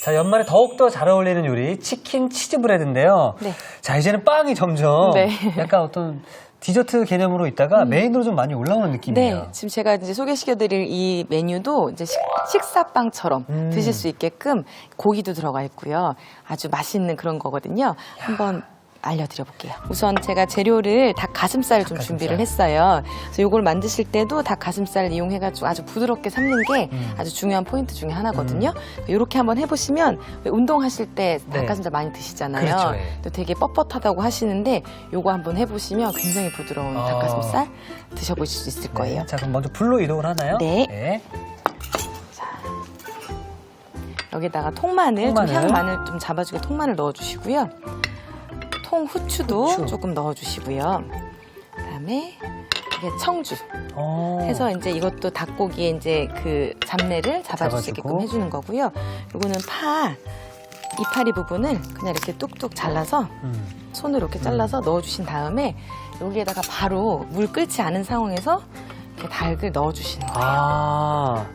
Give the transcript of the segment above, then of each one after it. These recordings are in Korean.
자, 연말에 더욱더 잘 어울리는 요리, 치킨 치즈 브레드인데요. 네. 자, 이제는 빵이 점점 네. 약간 어떤 디저트 개념으로 있다가 메인으로 좀 많이 올라오는 느낌이에요. 네, 지금 제가 이제 소개시켜드릴 이 메뉴도 이제 식사빵처럼 드실 수 있게끔 고기도 들어가 있고요. 아주 맛있는 그런 거거든요. 한번 알려드려 볼게요. 우선 제가 재료를 닭 가슴살 좀 준비를 했어요. 그래서 이걸 만드실 때도 닭 가슴살 이용해가지고 아주 부드럽게 삶는 게 아주 중요한 포인트 중에 하나거든요. 이렇게 한번 해보시면 운동하실 때 닭 가슴살 많이 드시잖아요. 그렇죠, 예. 또 되게 뻣뻣하다고 하시는데 요거 한번 해보시면 굉장히 부드러운 닭 가슴살 드셔보실 수 있을 거예요. 네. 자, 그럼 먼저 불로 이동을 하나요? 네. 여기다가 통마늘, 좀 향 마늘 좀 잡아주게 통마늘 넣어주시고요. 통 후추도 조금 넣어주시고요. 그다음에 이게 청주 해서 이제 이것도 닭고기에 이제 그 잡내를 잡아주게끔 해주는 거고요. 요거는 이파리 부분을 그냥 이렇게 뚝뚝 잘라서 손으로 이렇게 잘라서 넣어주신 다음에 여기에다가 바로 물 끓지 않은 상황에서 이렇게 닭을 넣어주시는 거예요.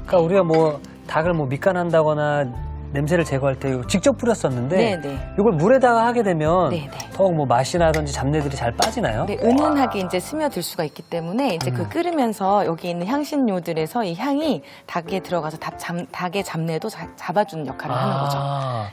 그러니까 우리가 뭐 닭을 뭐 밑간한다거나 냄새를 제거할 때 이거 직접 뿌렸었는데 이걸 물에다가 하게 되면 더욱 뭐 맛이나든지 잡내들이 잘 빠지나요? 네, 은은하게 이제 스며들 수가 있기 때문에 이제 그 끓으면서 여기 있는 향신료들에서 이 향이 닭에 들어가서 닭의 잡내도 잡아주는 역할을 하는 거죠.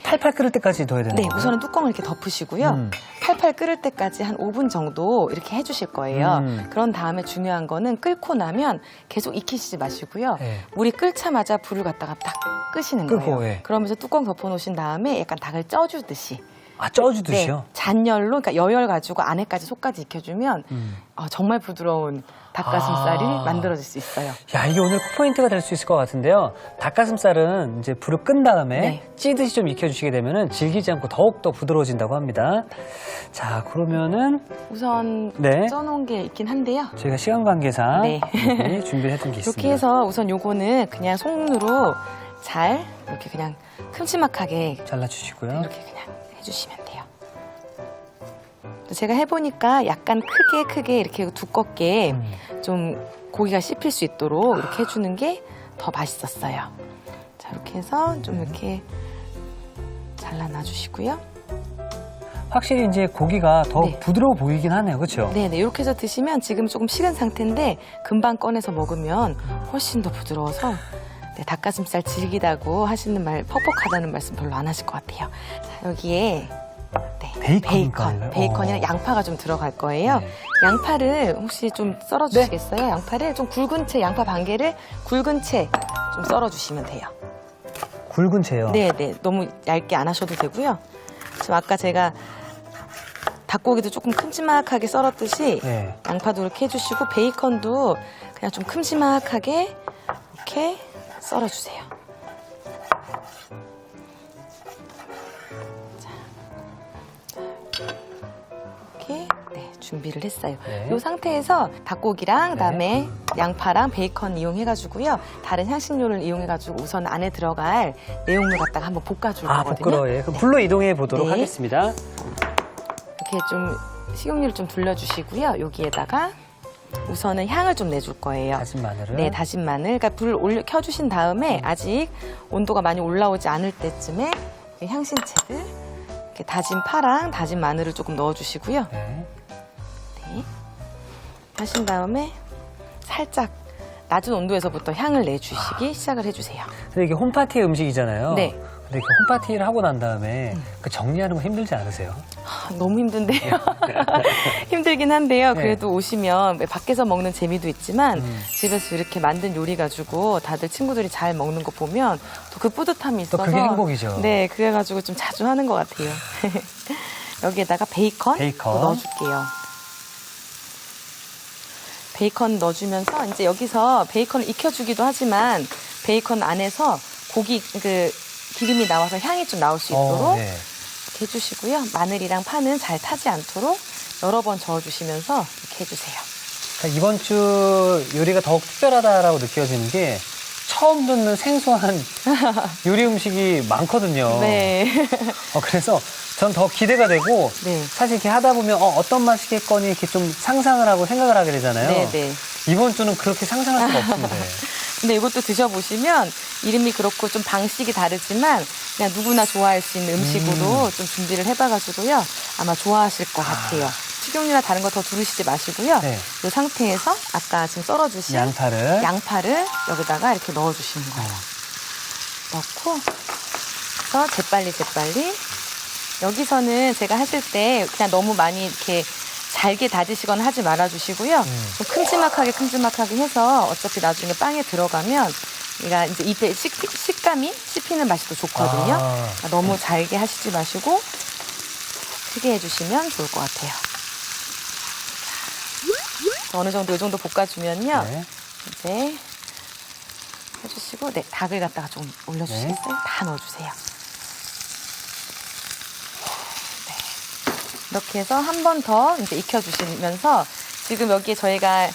팔팔 끓을 때까지 둬야 되는 거예요? 네, 우선은 뚜껑을 이렇게 덮으시고요. 팔팔 끓을 때까지 한 5분 정도 이렇게 해주실 거예요. 그런 다음에 중요한 거는 끓고 나면 계속 익히시지 마시고요. 물이 끓자마자 불을 갖다가 딱 끄시는 거예요. 그러면서 뚜껑 덮어놓으신 다음에 약간 닭을 쪄주듯이. 쪄주듯이요? 네, 잔열로, 그러니까 여열 가지고 안에까지 속까지 익혀주면 정말 부드러운 닭가슴살이 만들어질 수 있어요. 야, 이게 오늘 포인트가 될 수 있을 것 같은데요. 닭가슴살은 이제 불을 끈 다음에 찌듯이 좀 익혀주시게 되면은 질기지 않고 더욱더 부드러워진다고 합니다. 자, 그러면은 우선 쪄놓은 게 있긴 한데요. 저희가 시간 관계상 준비를 해둔 게 있습니다. 이렇게 해서 우선 요거는 그냥 손으로 잘 이렇게 그냥 큼지막하게 잘라주시고요. 이렇게 그냥 해주시면 돼요. 제가 해보니까 약간 크게 이렇게 두껍게 좀 고기가 씹힐 수 있도록 이렇게 해주는 게 더 맛있었어요. 자, 이렇게 해서 좀 이렇게 잘라놔 주시고요. 확실히 이제 고기가 더 부드러워 보이긴 하네요. 그렇죠? 네네. 이렇게 해서 드시면 지금 조금 식은 상태인데 금방 꺼내서 먹으면 훨씬 더 부드러워서 닭가슴살 질기다고 하시는 퍽퍽하다는 말씀 별로 안 하실 것 같아요. 자, 여기에 베이컨이랑 양파가 좀 들어갈 거예요. 양파를 혹시 좀 썰어주시겠어요? 양파를 좀 굵은 채, 양파 반 개를 굵은 채 좀 썰어주시면 돼요. 굵은 채요? 네네. 너무 얇게 안 하셔도 되고요. 지금 아까 제가 닭고기도 조금 큼지막하게 썰었듯이 양파도 이렇게 해주시고 베이컨도 그냥 좀 큼지막하게 이렇게 썰어주세요. 이렇게 준비를 했어요. 이 상태에서 닭고기랑 그다음에 양파랑 베이컨 이용해가지고고요. 다른 향신료를 이용해가지고 우선 안에 들어갈 내용물 갖다가 한번 볶아줄 거거든요. 그럼 불로 이동해 보도록 하겠습니다. 이렇게 좀 식용유를 좀 둘러주시고요. 여기에다가 우선은 향을 좀 내줄 거예요. 다진 마늘을? 네, 다진 마늘. 그러니까 불을 켜주신 다음에 아직 온도가 많이 올라오지 않을 때쯤에 향신채를 이렇게 다진 파랑 다진 마늘을 조금 넣어주시고요. 하신 다음에 살짝 낮은 온도에서부터 향을 내주시기 시작을 해주세요. 근데 이게 홈파티 음식이잖아요. 네. 근데 이렇게 홈파티를 하고 난 다음에 그 정리하는 거 힘들지 않으세요? 너무 힘든데요. 힘들긴 한데요. 그래도 오시면 밖에서 먹는 재미도 있지만 집에서 이렇게 만든 요리 가지고 다들 친구들이 잘 먹는 거 보면 또 그 뿌듯함이 있어서 또 그게 행복이죠. 네, 그래가지고 좀 자주 하는 것 같아요. 여기에다가 베이컨 넣어줄게요. 베이컨 넣어주면서 이제 여기서 베이컨을 익혀주기도 하지만 베이컨 안에서 고기 기름이 나와서 향이 좀 나올 수 있도록 이렇게 해주시고요. 마늘이랑 파는 잘 타지 않도록 여러 번 저어주시면서 이렇게 해주세요. 그러니까 이번 주 요리가 더욱 특별하다라고 느껴지는 게 처음 듣는 생소한 요리 음식이 많거든요. 네. 그래서 전 더 기대가 되고 사실 이렇게 하다 보면 어떤 맛이겠거니 이렇게 좀 상상을 하고 생각을 하게 되잖아요. 이번 주는 그렇게 상상할 수가 없습니다. 근데 이것도 드셔보시면 이름이 그렇고 좀 방식이 다르지만 그냥 누구나 좋아할 수 있는 음식으로 좀 준비를 해봐가지고요. 아마 좋아하실 것 같아요. 식용유나 다른 거 더 두르시지 마시고요. 네. 이 상태에서 아까 지금 썰어주신 양파를 여기다가 이렇게 넣어주시는 거예요. 넣고 그래서 재빨리 여기서는 제가 하실 때 그냥 너무 많이 이렇게 잘게 다지시거나 하지 말아주시고요. 좀 큼지막하게 해서 어차피 나중에 빵에 들어가면 얘가 이제 입에 식감이 씹히는 맛이 또 좋거든요. 너무 잘게 하시지 마시고 크게 해주시면 좋을 것 같아요. 어느 정도 이 정도 볶아주면요. 네. 이제 해주시고 닭을 갖다가 좀 올려주시겠어요? 네. 다 넣어주세요. 이렇게 해서 한 번 더 이제 익혀주시면서 지금 여기에 저희가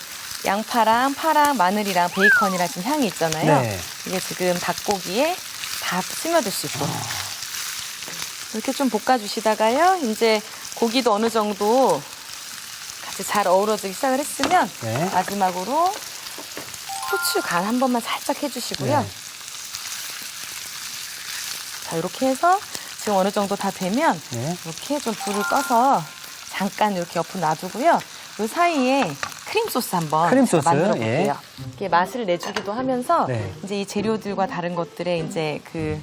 양파랑 파랑 마늘이랑 베이컨이랑 지금 향이 있잖아요. 네. 이게 지금 닭고기에 다 스며들 수 있도록 이렇게 좀 볶아주시다가요. 이제 고기도 어느 정도 같이 잘 어우러지기 시작을 했으면 네. 마지막으로 후추 간 한 번만 살짝 해주시고요. 네. 자, 이렇게 해서 지금 어느 정도 다 되면 네. 이렇게 좀 불을 꺼서 잠깐 이렇게 옆으로 놔두고요. 이 사이에 크림 소스 한번 만들어 볼게요. 이게 맛을 내주기도 하면서 네. 이제 이 재료들과 다른 것들에 이제 그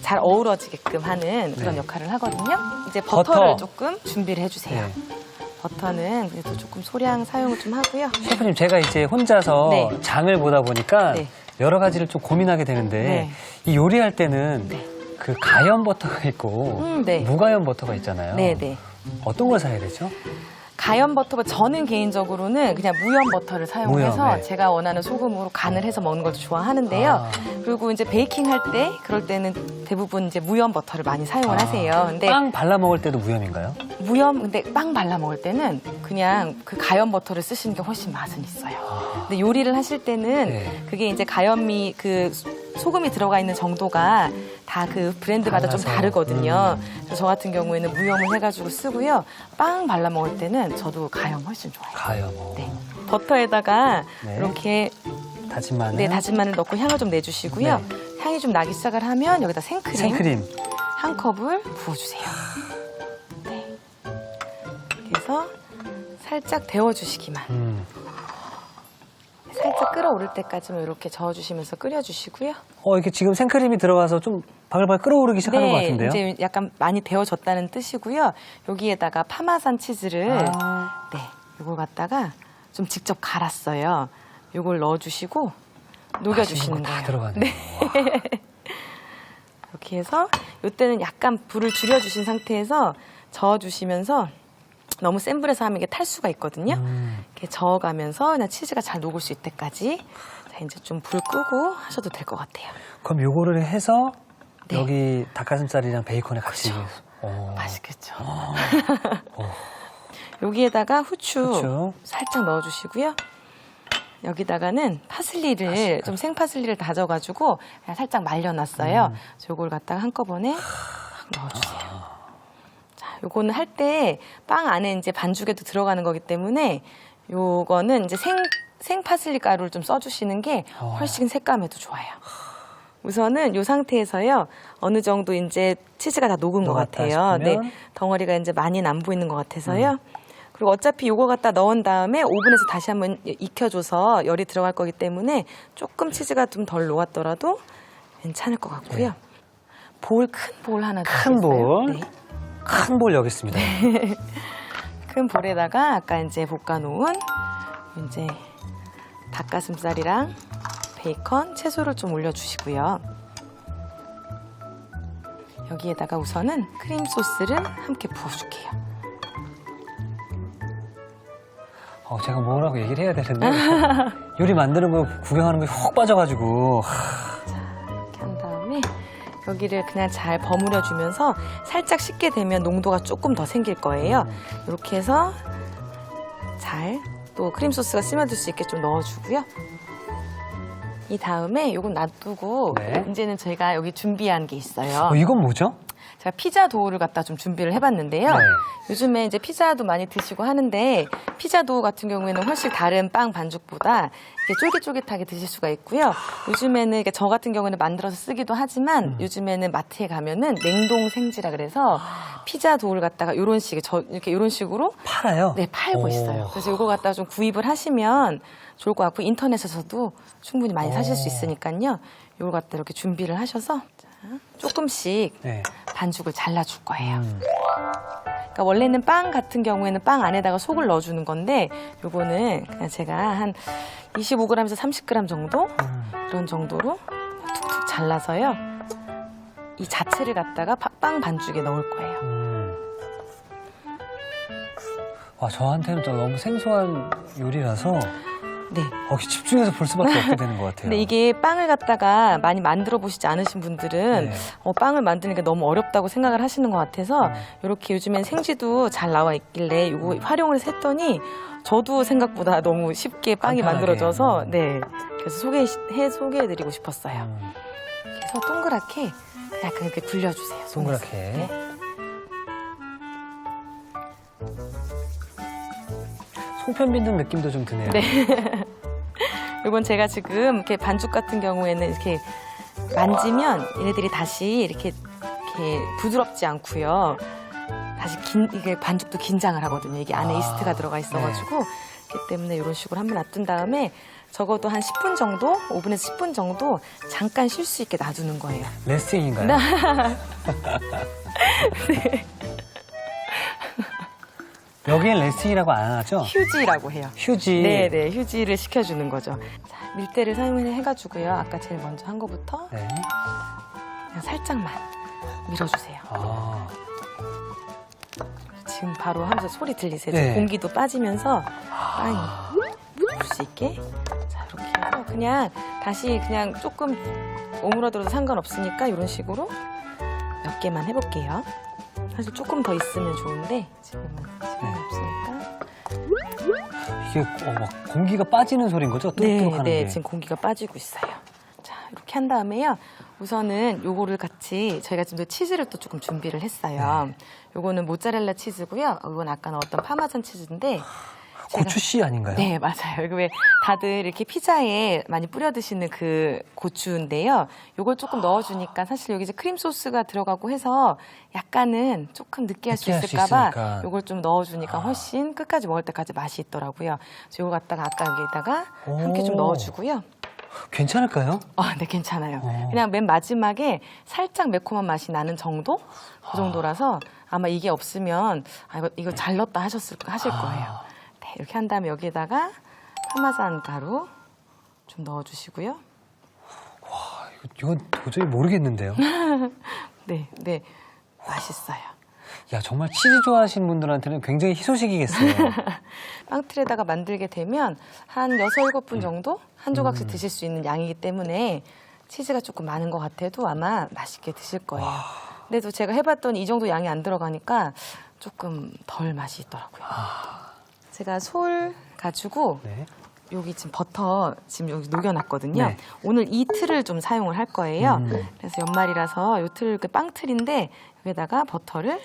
잘 어우러지게끔 하는 그런 역할을 하거든요. 이제 버터를 조금 준비를 해주세요. 네. 버터는 그래도 조금 소량 사용을 좀 하고요. 셰프님, 제가 이제 혼자서 네. 장을 보다 보니까 네. 여러 가지를 좀 고민하게 되는데 네. 이 요리할 때는 네. 그 가염 버터가 있고 네. 무가염 버터가 있잖아요. 네네. 어떤 걸 사야 되죠? 가염 버터가 저는 개인적으로는 그냥 무염 버터를 사용해서 무염, 네. 제가 원하는 소금으로 간을 해서 먹는 것도 좋아하는데요. 그리고 이제 베이킹 할 때 그럴 때는 대부분 이제 무염 버터를 많이 사용을 하세요. 근데 빵 발라 먹을 때도 무염인가요? 근데 빵 발라 먹을 때는 그냥 그 가염 버터를 쓰시는 게 훨씬 맛은 있어요. 근데 요리를 하실 때는 네. 그게 이제 가염이 그 소금이 들어가 있는 정도가 다 그 브랜드마다 좀 달라서. 다르거든요. 그래서 저 같은 경우에는 무염을 해가지고 쓰고요. 빵 발라 먹을 때는 저도 가염 훨씬 좋아해요. 가염. 네. 버터에다가 네. 이렇게 다진 마늘. 다진 마늘 넣고 향을 좀 내주시고요. 네. 향이 좀 나기 시작을 하면 여기다 생크림. 한 컵을 부어주세요. 네. 그래서 살짝 데워주시기만. 살짝 끓어오를 때까지만 이렇게 저어주시면서 끓여주시고요. 이렇게 지금 생크림이 들어가서 좀 바글바글 끓어오르기 시작하는 것 같은데요? 이제 약간 많이 데워졌다는 뜻이고요. 여기에다가 파마산 치즈를 이걸 갖다가 좀 직접 갈았어요. 이걸 넣어주시고 녹여주시는 다 거예요. 들어가네요. 네. 이렇게 해서 이때는 약간 불을 줄여주신 상태에서 저어주시면서 너무 센 불에서 하면 이게 탈 수가 있거든요. 이렇게 저어가면서 그냥 치즈가 잘 녹을 수 있을 때까지 자, 이제 좀 불 끄고 하셔도 될 것 같아요. 그럼 요거를 해서 네. 여기 닭가슴살이랑 베이컨에 같이. 맛있겠죠. 여기에다가 후추 살짝 넣어주시고요. 여기다가는 파슬리를 좀 생파슬리를 다져가지고 그냥 살짝 말려놨어요. 그래서 요걸 갖다가 한꺼번에 넣어주세요. 자, 요거는 할 때 빵 안에 이제 반죽에도 들어가는 거기 때문에 요거는 이제 생 파슬리 가루를 좀 써주시는 게 훨씬 색감에도 좋아요. 우선은 이 상태에서요, 어느 정도 이제 치즈가 다 녹은 것 같아요. 네, 덩어리가 이제 많이는 안 보이는 것 같아서요. 그리고 어차피 요거 갖다 넣은 다음에 오븐에서 다시 한번 익혀줘서 열이 들어갈 거기 때문에 조금 치즈가 좀 덜 녹았더라도 괜찮을 것 같고요. 네. 큰 볼 하나 큰 볼. 네. 큰 볼 여기 있습니다. 큰 볼에다가 아까 이제 볶아놓은 이제 닭가슴살이랑 베이컨, 채소를 좀 올려주시고요. 여기에다가 우선은 크림 소스를 함께 부어줄게요. 제가 뭐라고 얘기를 해야 되는데 요리 만드는 거 구경하는 거 훅 빠져가지고. 자, 이렇게 한 다음에 여기를 그냥 잘 버무려주면서 살짝 식게 되면 농도가 조금 더 생길 거예요. 이렇게 해서 잘 또 크림 소스가 스며들 수 있게 좀 넣어주고요. 이 다음에 요건 놔두고 네. 이제는 저희가 여기 준비한 게 있어요. 이건 뭐죠? 제가 피자 도우를 갖다 좀 준비를 해봤는데요. 네. 요즘에 이제 피자도 많이 드시고 하는데 피자 도우 같은 경우에는 훨씬 다른 빵 반죽보다 이렇게 쫄깃쫄깃하게 드실 수가 있고요. 요즘에는 이게 저 같은 경우는 만들어서 쓰기도 하지만 요즘에는 마트에 가면은 냉동 생지라 그래서 피자 도우를 갖다가 이런 식으로 팔아요? 네, 팔고 있어요. 그래서 이거 갖다가 좀 구입을 하시면 좋을 것 같고 인터넷에서도 충분히 많이 사실 수 있으니까요. 이걸 갖다 이렇게 준비를 하셔서 자, 조금씩 네. 반죽을 잘라줄 거예요. 그러니까 원래는 빵 같은 경우에는 빵 안에다가 속을 넣어주는 건데 요거는 그냥 제가 한 25g에서 30g 정도 그런 정도로 툭툭 잘라서요. 이 자체를 갖다가 빵 반죽에 넣을 거예요. 와, 저한테는 또 너무 생소한 요리라서 네. 집중해서 볼 수밖에 없게 되는 것 같아요. 근데 이게 빵을 갖다가 많이 만들어 보시지 않으신 분들은 네. 빵을 만드는 게 너무 어렵다고 생각을 하시는 것 같아서 이렇게 요즘엔 생지도 잘 나와 있길래 이거 활용을 해서 했더니 저도 생각보다 너무 쉽게 빵이 간편하게. 만들어져서 네. 그래서 소개해드리고 싶었어요. 그래서 동그랗게 약간 이렇게 굴려주세요. 손에서. 동그랗게. 네. 송편 빚는 느낌도 좀 드네요. 네. 이건 제가 지금 이렇게 반죽 같은 경우에는 이렇게 만지면 얘네들이 다시 이렇게 부드럽지 않고요. 다시 이게 반죽도 긴장을 하거든요. 이게 안에 이스트가 들어가 있어가지고 그렇기 때문에 이런 식으로 한번 놔둔 다음에 적어도 한 10분 정도, 5분에서 10분 정도 잠깐 쉴 수 있게 놔두는 거예요. 레슨인가요? 네. 여기엔 레슨이라고 안 하죠? 휴지라고 해요. 휴지. 네네, 휴지를 시켜주는 거죠. 자, 밀대를 사용해가지고요. 아까 제일 먼저 한 거부터 네. 그냥 살짝만 밀어주세요. 아, 지금 바로 하면서 소리 들리세요? 네. 공기도 빠지면서 빵이 부을 수 있게. 자, 이렇게 해서 그냥 다시 그냥 조금 오므러들어도 상관없으니까 이런 식으로 몇 개만 해볼게요. 사실 조금 더 있으면 좋은데 지금은 시간이 없으니까. 이게 막 공기가 빠지는 소리인 거죠? 뚝뚝 하는 게. 지금 공기가 빠지고 있어요. 자, 이렇게 한 다음에요. 우선은 요거를 같이 저희가 지금 치즈를 또 조금 준비를 했어요. 요거는 모짜렐라 치즈고요. 이건 아까 넣었던 파마산 치즈인데 고추씨 아닌가요? 네, 맞아요. 이거 왜 다들 이렇게 피자에 많이 뿌려 드시는 그 고추인데요. 요걸 조금 넣어주니까 사실 여기 이제 크림 소스가 들어가고 해서 약간은 조금 느끼할 수 느끼할 수 있을까봐 있으니까. 요걸 좀 넣어주니까 훨씬 끝까지 먹을 때까지 맛이 있더라고요. 그래서 요거 갖다가 아까 여기다가 함께 좀 오. 넣어주고요. 괜찮을까요? 네, 괜찮아요. 그냥 맨 마지막에 살짝 매콤한 맛이 나는 정도? 그 정도라서 아마 이게 없으면 이거 잘 넣었다 하실 거예요. 네, 이렇게 한 다음에 여기에다가 파마산 가루 좀 넣어주시고요. 이건 도저히 모르겠는데요. 네, 네, 맛있어요. 야, 정말 치즈 좋아하시는 분들한테는 굉장히 희소식이겠어요. 빵틀에다가 만들게 되면 한 6, 7분 정도 한 조각씩 드실 수 있는 양이기 때문에 치즈가 조금 많은 것 같아도 아마 맛있게 드실 거예요. 근데 또 제가 해봤더니 이 정도 양이 안 들어가니까 조금 덜 맛이 있더라고요. 제가 솔 가지고 네. 여기 지금 버터 지금 여기 녹여놨거든요. 네. 오늘 이 틀을 좀 사용을 할 거예요. 그래서 연말이라서 이 틀, 빵틀인데 여기다가 버터를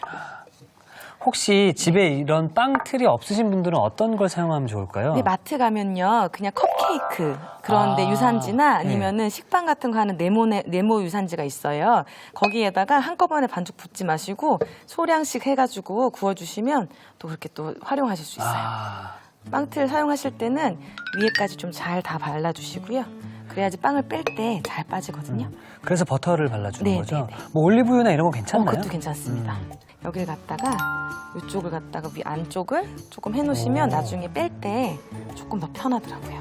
혹시 집에 이런 빵 틀이 없으신 분들은 어떤 걸 사용하면 좋을까요? 근데 마트 가면요, 그냥 컵케이크 그런데 유산지나 아니면은 식빵 같은 거 하는 네모 유산지가 있어요. 거기에다가 한꺼번에 반죽 붓지 마시고 소량씩 해가지고 구워주시면 또 그렇게 또 활용하실 수 있어요. 빵틀 사용하실 때는 위에까지 좀 잘 다 발라주시고요. 그래야지 빵을 뺄 때 잘 빠지거든요. 그래서 버터를 발라주는 네, 거죠? 네, 네. 뭐 올리브유나 이런 거 괜찮나요? 그것도 괜찮습니다. 여기를 갖다가 이쪽을 갖다가 위 안쪽을 조금 해놓으시면 오. 나중에 뺄 때 조금 더 편하더라고요.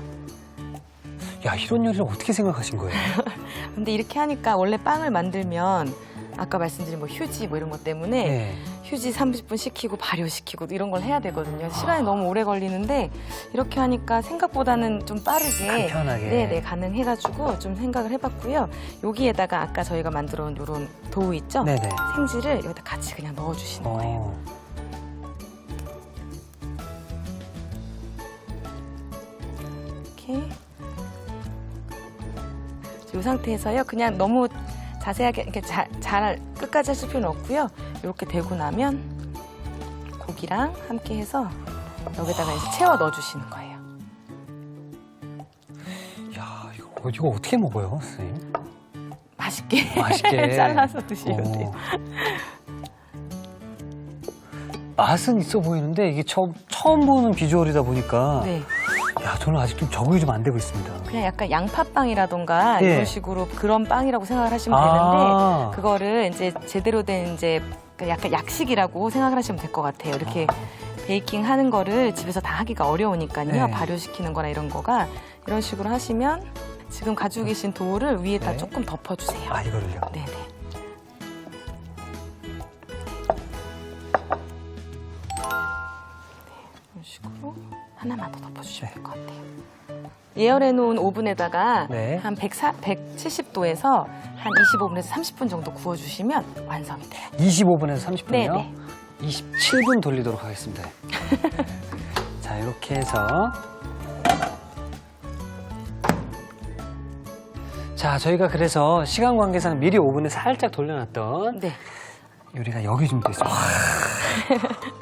야, 이런 요리를 어떻게 생각하신 거예요? 근데 이렇게 하니까 원래 빵을 만들면 아까 말씀드린 뭐 휴지 뭐 이런 것 때문에 네. 휴지 30분 시키고 발효시키고 이런 걸 해야 되거든요. 시간이 너무 오래 걸리는데 이렇게 하니까 생각보다는 좀 빠르게 간편하게. 네, 가능해가지고 좀 생각을 해봤고요. 여기에다가 아까 저희가 만들어 온 이런 도우 있죠? 네네. 생지를 여기다 같이 그냥 넣어주시는 거예요. 이렇게 이 상태에서요. 그냥 너무 자세하게 이렇게 잘 끝까지 하실 필요는 없고요. 이렇게 되고 나면 고기랑 함께 해서 여기다가 이제 채워 넣어주시는 거예요. 야, 이거 어떻게 먹어요, 선생님? 맛있게 잘라서 드시면 돼요. 맛은 있어 보이는데 이게 처음 보는 비주얼이다 보니까 네. 야, 저는 아직 좀 적응이 좀 안 되고 있습니다. 그냥 약간 양파빵이라던가 예. 이런 식으로 그런 빵이라고 생각을 하시면 아. 되는데 그거를 이제 제대로 된 이제 약간 약식이라고 생각을 하시면 될 것 같아요. 이렇게 베이킹 하는 거를 집에서 다 하기가 어려우니까요. 네. 발효시키는 거나 이런 거가 이런 식으로 하시면 지금 가지고 계신 도우를 위에다 네. 조금 덮어주세요. 아, 이거를요? 네네. 이런 식으로 하나만 더 덮어주시면 될 것 같아요. 예열해 놓은 오븐에다가 네. 한 170도에서 한 25분에서 30분 정도 구워주시면 완성이 돼요. 25분에서 30분이요? 네네. 27분 돌리도록 하겠습니다. 자, 이렇게 해서 자, 저희가 그래서 시간 관계상 미리 오븐에 살짝 돌려놨던 네. 요리가 여기 좀 됐어요.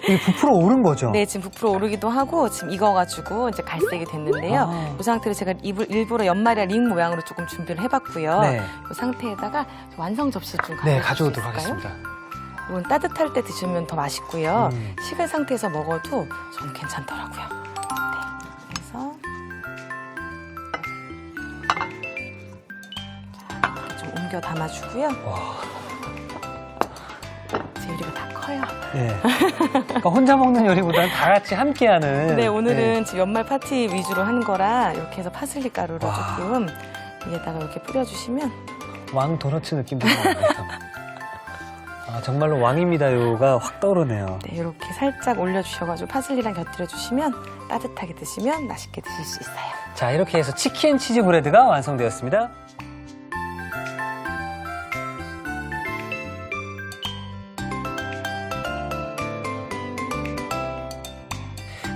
이게 부풀어 오른 거죠? 네, 지금 부풀어 오르기도 하고 지금 익어가지고 이제 갈색이 됐는데요. 이 상태로 제가 일부러 연말이라 링 모양으로 조금 준비를 해봤고요. 네. 이 상태에다가 완성 접시 좀 네, 가져올 수 가져오도록 있을까요? 하겠습니다. 이건 따뜻할 때 드시면 더 맛있고요. 음. 식은 상태에서 먹어도 저는 괜찮더라고요. 네, 그래서 자, 좀 옮겨 담아주고요. 와. 제 요리가 다 커요. 네. 그러니까 혼자 먹는 요리보다는 다 같이 함께하는. 네, 오늘은 지금 연말 파티 위주로 하는 거라 이렇게 해서 파슬리 가루를 와. 조금 위에다가 이렇게 뿌려주시면 왕 도너츠 느낌도 나네요. 아, 정말로 왕입니다요가 확 떠오르네요. 네, 이렇게 살짝 올려주셔가지고 파슬리랑 곁들여주시면 따뜻하게 드시면 맛있게 드실 수 있어요. 자, 이렇게 해서 치킨 치즈 브레드가 완성되었습니다.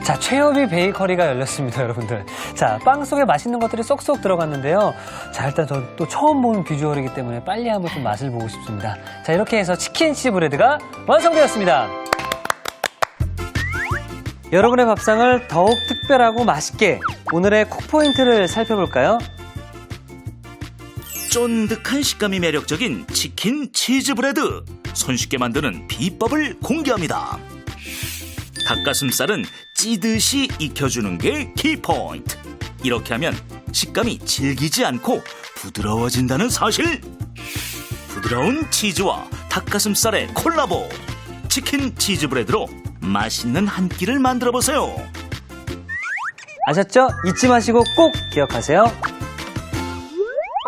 자, 최여비 베이커리가 열렸습니다, 여러분들. 자, 빵 속에 맛있는 것들이 쏙쏙 들어갔는데요. 자, 일단 저 또 처음 보는 비주얼이기 때문에 빨리 한번 좀 맛을 보고 싶습니다. 자, 이렇게 해서 치킨 치즈 브레드가 완성되었습니다. 여러분의 밥상을 더욱 특별하고 맛있게 오늘의 쿡포인트를 살펴볼까요? 쫀득한 식감이 매력적인 치킨 치즈 브레드. 손쉽게 만드는 비법을 공개합니다. 닭가슴살은 찌듯이 익혀주는 게 키포인트. 이렇게 하면 식감이 질기지 않고 부드러워진다는 사실. 부드러운 치즈와 닭가슴살의 콜라보. 치킨 치즈 브레드로 맛있는 한 끼를 만들어 보세요. 아셨죠? 잊지 마시고 꼭 기억하세요.